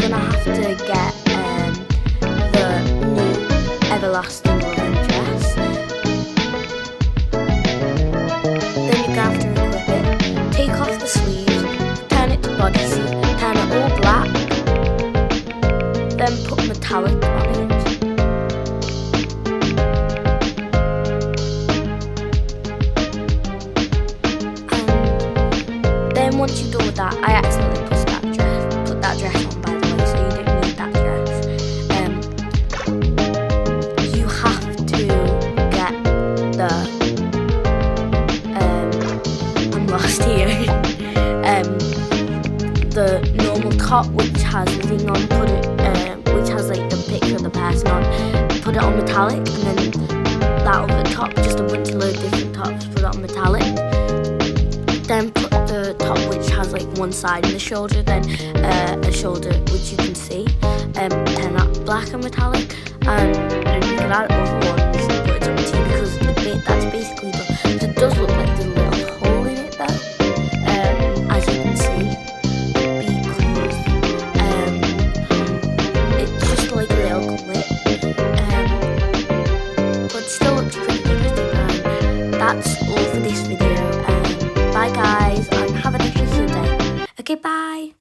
gonna have to get the new everlasting loving dress. Then you're gonna have to equip it, take off the sleeves, turn it to bodysuit, turn it all black, then put metallic on it. And then once you're done with that, I accidentally put that dress on, by the way, so you don't need that dress. You have to get I'm lost here. The normal top, which has the thing on, which has like the picture of the person on, put it on metallic, and then that other top, just a bunch of loads of different tops, put it on metallic. Then put the top which has like one side in the shoulder, then a shoulder which you can see, turn that black and metallic, and then you can add other ones, but it's up to you because the bit that